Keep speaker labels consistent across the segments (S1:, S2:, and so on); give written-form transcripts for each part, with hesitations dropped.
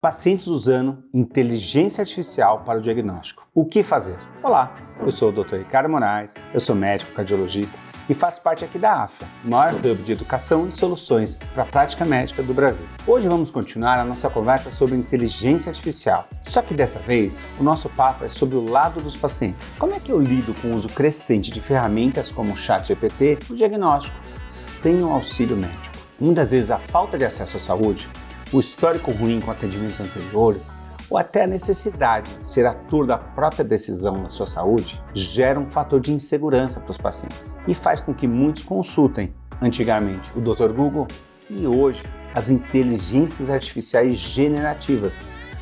S1: Pacientes usando inteligência artificial para o diagnóstico. O que fazer? Olá, eu sou o Dr. Ricardo Moraes, eu sou médico cardiologista e faço parte aqui da AFLA, o maior hub de educação e soluções para a prática médica do Brasil. Hoje vamos continuar a nossa conversa sobre inteligência artificial. Só que dessa vez, o nosso papo é sobre o lado dos pacientes. Como é que eu lido com o uso crescente de ferramentas como o ChatGPT no diagnóstico sem o auxílio médico? Muitas vezes a falta de acesso à saúde, o histórico ruim com atendimentos anteriores ou até a necessidade de ser ator da própria decisão da sua saúde gera um fator de insegurança para os pacientes e faz com que muitos consultem, antigamente, o Dr. Google e hoje as inteligências artificiais generativas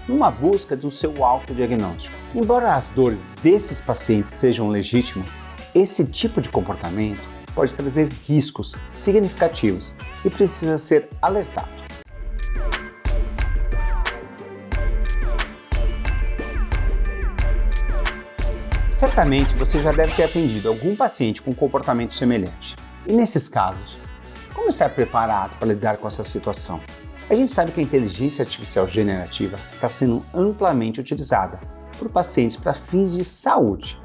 S1: numa busca do seu autodiagnóstico. Embora as dores desses pacientes sejam legítimas, esse tipo de comportamento pode trazer riscos significativos e precisa ser alertado. Certamente você já deve ter atendido algum paciente com comportamento semelhante. E nesses casos, como estar preparado para lidar com essa situação? A gente sabe que a inteligência artificial generativa está sendo amplamente utilizada por pacientes para fins de saúde.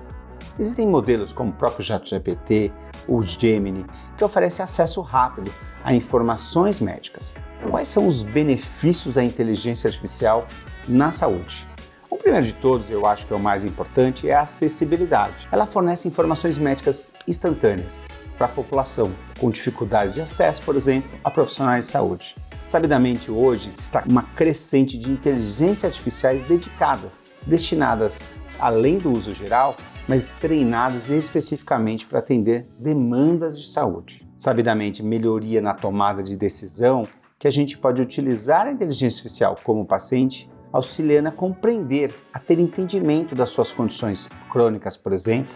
S1: Existem modelos como o próprio ChatGPT, o Gemini, que oferecem acesso rápido a informações médicas. Quais são os benefícios da inteligência artificial na saúde? O primeiro de todos, eu acho que é o mais importante, é a acessibilidade. Ela fornece informações médicas instantâneas para a população com dificuldades de acesso, por exemplo, a profissionais de saúde. Sabidamente, hoje está uma crescente de inteligências artificiais dedicadas, destinadas, além do uso geral, mas treinadas especificamente para atender demandas de saúde. Sabidamente, melhoria na tomada de decisão, que a gente pode utilizar a inteligência artificial como paciente, auxiliando a compreender, a ter entendimento das suas condições crônicas, por exemplo,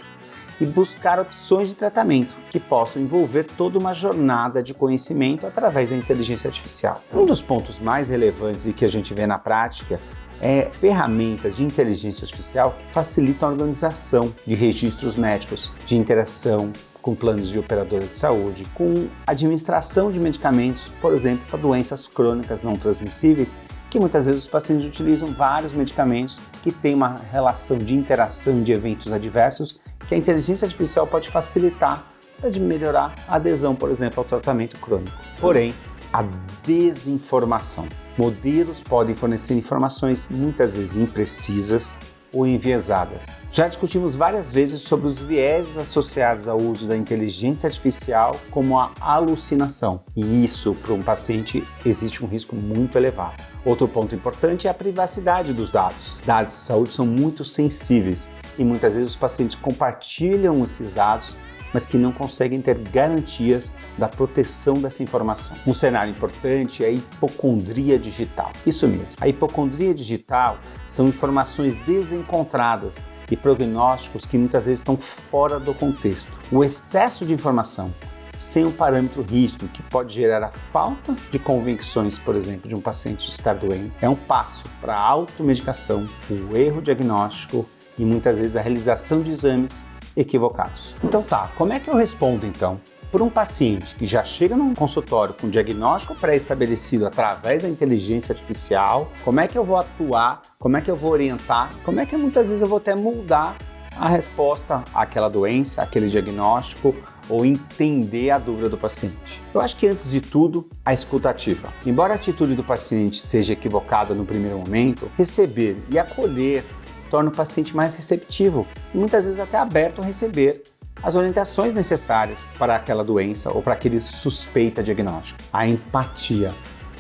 S1: e buscar opções de tratamento que possam envolver toda uma jornada de conhecimento através da inteligência artificial. Um dos pontos mais relevantes e que a gente vê na prática é ferramentas de inteligência artificial que facilitam a organização de registros médicos, de interação com planos de operadoras de saúde, com administração de medicamentos, por exemplo, para doenças crônicas não transmissíveis, que muitas vezes os pacientes utilizam vários medicamentos que têm uma relação de interação de eventos adversos que a inteligência artificial pode facilitar para melhorar a adesão, por exemplo, ao tratamento crônico. Porém, a desinformação. Modelos podem fornecer informações muitas vezes imprecisas ou enviesadas. Já discutimos várias vezes sobre os vieses associados ao uso da inteligência artificial como a alucinação, e isso, para um paciente, existe um risco muito elevado. Outro ponto importante é a privacidade dos dados. Dados de saúde são muito sensíveis e muitas vezes os pacientes compartilham esses dados, mas que não conseguem ter garantias da proteção dessa informação. Um cenário importante é a hipocondria digital. Isso mesmo, a hipocondria digital são informações desencontradas e prognósticos que muitas vezes estão fora do contexto. O excesso de informação sem um parâmetro rígido que pode gerar a falta de convicções, por exemplo, de um paciente estar doente, é um passo para a automedicação, o erro diagnóstico e muitas vezes a realização de exames equivocados. Então tá, como é que eu respondo então? Por um paciente que já chega num consultório com diagnóstico pré-estabelecido através da inteligência artificial, como é que eu vou atuar, como é que eu vou orientar, como é que muitas vezes eu vou até moldar a resposta àquela doença, àquele diagnóstico, ou entender a dúvida do paciente. Eu acho que antes de tudo, a escuta ativa. Embora a atitude do paciente seja equivocada no primeiro momento, receber e acolher torna o paciente mais receptivo e muitas vezes até aberto a receber as orientações necessárias para aquela doença ou para aquele suspeita diagnóstico. A empatia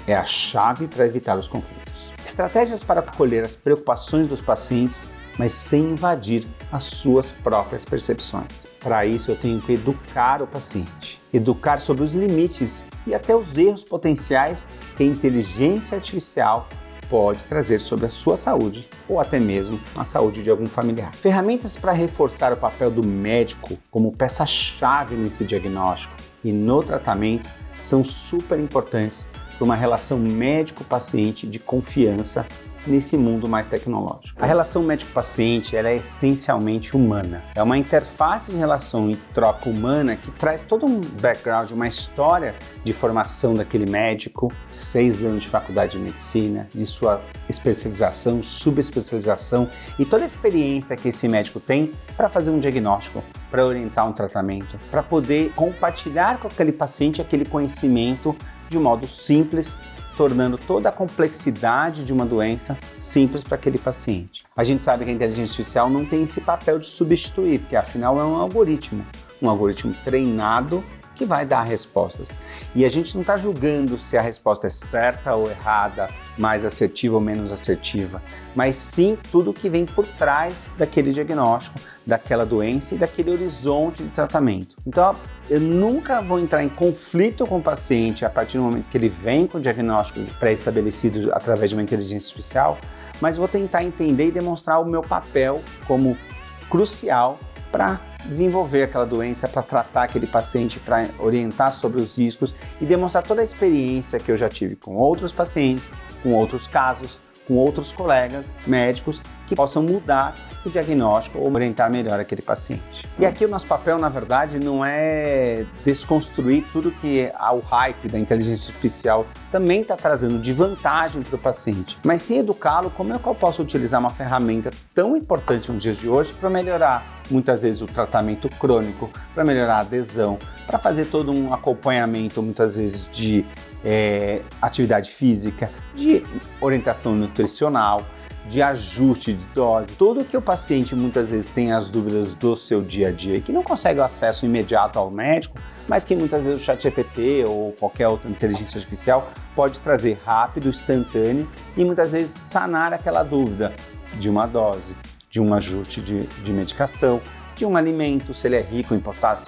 S1: é a chave para evitar os conflitos. Estratégias para acolher as preocupações dos pacientes, mas sem invadir as suas próprias percepções. Para isso, eu tenho que educar o paciente, educar sobre os limites e até os erros potenciais que a inteligência artificial pode trazer sobre a sua saúde ou até mesmo a saúde de algum familiar. Ferramentas para reforçar o papel do médico como peça-chave nesse diagnóstico e no tratamento são super importantes para uma relação médico-paciente de confiança nesse mundo mais tecnológico. A relação médico-paciente ela é essencialmente humana. É uma interface de relação e troca humana que traz todo um background, uma história de formação daquele médico, 6 anos de faculdade de medicina, de sua especialização, subespecialização e toda a experiência que esse médico tem para fazer um diagnóstico, para orientar um tratamento, para poder compartilhar com aquele paciente aquele conhecimento de um modo simples, tornando toda a complexidade de uma doença simples para aquele paciente. A gente sabe que a inteligência artificial não tem esse papel de substituir, porque afinal é um algoritmo treinado que vai dar respostas. E a gente não está julgando se a resposta é certa ou errada, mais assertiva ou menos assertiva, mas sim tudo que vem por trás daquele diagnóstico, daquela doença e daquele horizonte de tratamento. Então, eu nunca vou entrar em conflito com o paciente a partir do momento que ele vem com o diagnóstico pré-estabelecido através de uma inteligência artificial, mas vou tentar entender e demonstrar o meu papel como crucial para desenvolver aquela doença, para tratar aquele paciente, para orientar sobre os riscos e demonstrar toda a experiência que eu já tive com outros pacientes, com outros casos, com outros colegas médicos que possam mudar o diagnóstico ou orientar melhor aquele paciente. E aqui o nosso papel, na verdade, não é desconstruir tudo que o hype da inteligência artificial também está trazendo de vantagem para o paciente, mas sim educá-lo como é que eu posso utilizar uma ferramenta tão importante nos dias de hoje para melhorar muitas vezes o tratamento crônico, para melhorar a adesão, para fazer todo um acompanhamento muitas vezes de atividade física, de orientação nutricional, de ajuste de dose, tudo que o paciente muitas vezes tem as dúvidas do seu dia a dia e que não consegue o acesso imediato ao médico, mas que muitas vezes o ChatGPT ou qualquer outra inteligência artificial pode trazer rápido, instantâneo e muitas vezes sanar aquela dúvida de uma dose, de um ajuste de medicação, de um alimento, se ele é rico em potássio,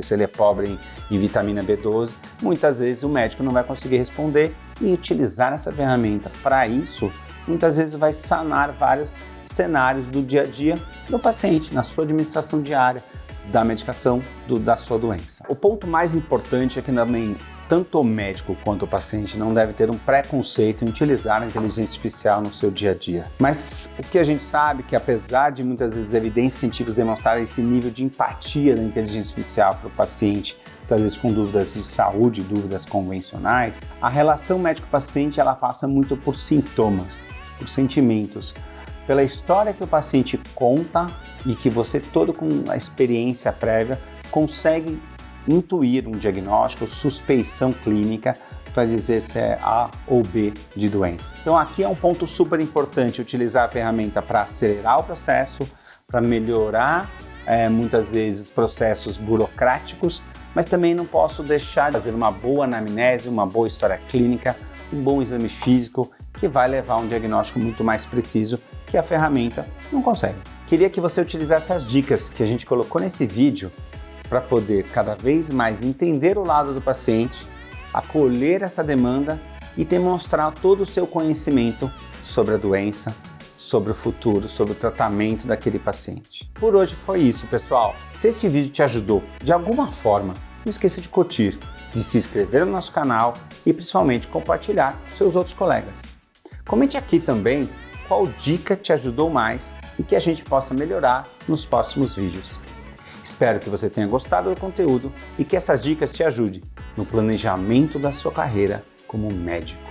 S1: se ele é pobre em vitamina B12. Muitas vezes o médico não vai conseguir responder e utilizar essa ferramenta para isso, muitas vezes vai sanar vários cenários do dia a dia do paciente, na sua administração diária, da medicação, da sua doença. O ponto mais importante é que também tanto o médico quanto o paciente não deve ter um preconceito em utilizar a inteligência artificial no seu dia a dia. Mas o que a gente sabe é que apesar de muitas vezes evidências científicas demonstrarem esse nível de empatia da inteligência artificial para o paciente, muitas vezes com dúvidas de saúde, dúvidas convencionais, a relação médico-paciente ela passa muito por sintomas, por sentimentos, pela história que o paciente conta e que você todo com a experiência prévia consegue intuir um diagnóstico, suspeição clínica para dizer se é A ou B de doença. Então aqui é um ponto super importante utilizar a ferramenta para acelerar o processo, para melhorar muitas vezes processos burocráticos, mas também não posso deixar de fazer uma boa anamnese, uma boa história clínica, um bom exame físico que vai levar a um diagnóstico muito mais preciso que a ferramenta não consegue. Queria que você utilizasse as dicas que a gente colocou nesse vídeo para poder cada vez mais entender o lado do paciente, acolher essa demanda e demonstrar todo o seu conhecimento sobre a doença, sobre o futuro, sobre o tratamento daquele paciente. Por hoje foi isso, pessoal. Se esse vídeo te ajudou de alguma forma, não esqueça de curtir, de se inscrever no nosso canal e principalmente compartilhar com seus outros colegas. Comente aqui também qual dica te ajudou mais e que a gente possa melhorar nos próximos vídeos. Espero que você tenha gostado do conteúdo e que essas dicas te ajudem no planejamento da sua carreira como médico.